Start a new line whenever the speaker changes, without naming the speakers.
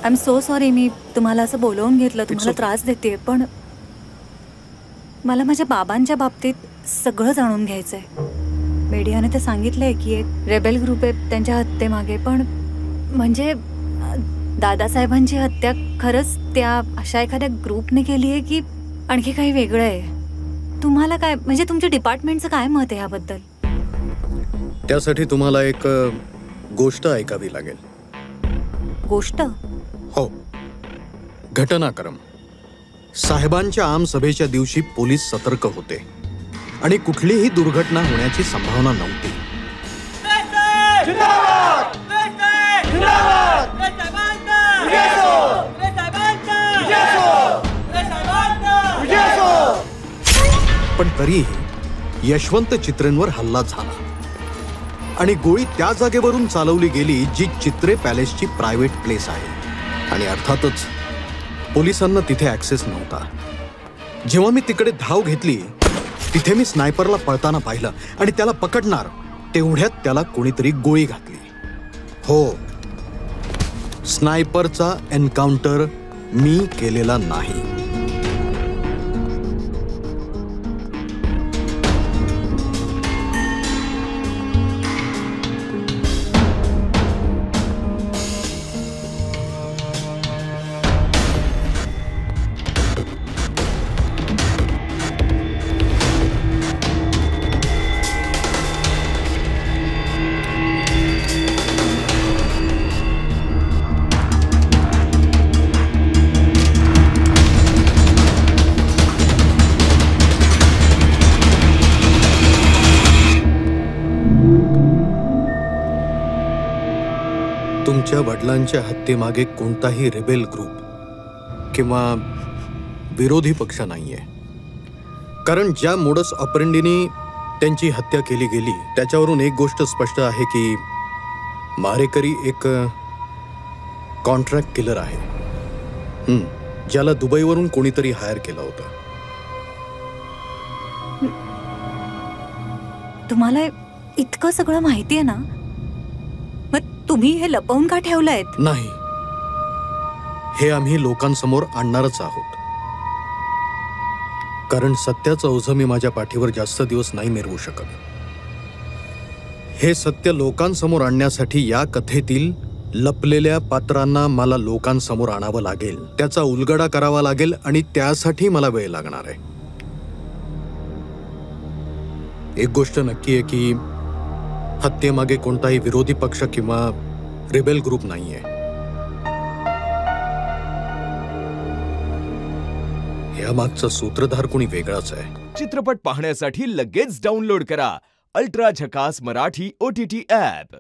Am so sorry, मी तुम्हाला असं बोलवून घेतलं, तुम्हाला त्रास देते, पण मला माझ्या बाबांच्या बाबतीत सगळं जाणून घ्यायचंय. मीडियाने तर सांगितलंय की एक रेबेल ग्रुप आहे त्यांच्या हत्येमागे, पण म्हणजे दादासाहेबांची हत्या खरंच त्या अशा एखाद्या ग्रुपने केली आहे की आणखी काही वेगळं आहे? तुम्हाला काय, म्हणजे तुमच्या डिपार्टमेंटचं काय मत आहे याबद्दल?
त्यासाठी तुम्हाला एक गोष्ट ऐकावी लागेल.
गोष्ट?
हो, घटनाक्रम. साहेबांच्या आमसभेच्या दिवशी पोलीस सतर्क होते आणि कुठलीही दुर्घटना होण्याची संभावना नव्हती. पण तरीही यशवंत चित्रेंवर हल्ला झाला आणि गोळी त्या जागेवरून चालवली गेली जी चित्रे पॅलेसची प्रायव्हेट प्लेस आहे. आणि अर्थातच पोलिसांना तिथे ऍक्सेस नव्हता. जेव्हा मी तिकडे धाव घेतली तिथे मी स्नायपरला पळताना पाहिलं आणि त्याला पकडणार तेवढ्यात त्याला कोणीतरी गोळी घातली. हो, स्नायपरचा एन्काउंटर मी केलेला नाही. तुमच्या वडिलांच्या हत्येमागे कोणताही रेबेल ग्रुप किंवा विरोधी पक्ष नाहीये. कारण ज्या मोडस ऑपरेंडीने त्यांची हत्या केली गेली त्याच्यावरून एक गोष्ट स्पष्ट आहे की मारेकरी एक कॉन्ट्रॅक्ट किलर आहे, ज्याला दुबईवरून कोणीतरी हायर केलं होतं.
तुम्हाला इतकं सगळं माहिती आहे ना, मग तुम्ही हे लपवून का ठेवलंय?
नाही, हे आम्ही लोकांसमोर आणणारच आहोत. कारण सत्याचं ओझं मी माझ्या पाठीवर जास्त दिवस नाही मिरवू शकत. हे सत्य लोकांसमोर आणण्यासाठी या कथेतील लपलेल्या पात्रांना मला लोकांसमोर आणावं लागेल, त्याचा उलगडा करावा लागेल आणि त्यासाठी मला वेळ लागणार आहे. एक गोष्ट नक्की आहे की हत्येमागे कोणताही विरोधी पक्ष किंवा रिबेल ग्रुप नाहीये. यामागचा सूत्रधार कोणी वेगळाच आहे.
चित्रपट पाहण्यासाठी लगेच डाउनलोड करा अल्ट्रा झकास मराठी OTT ॲप.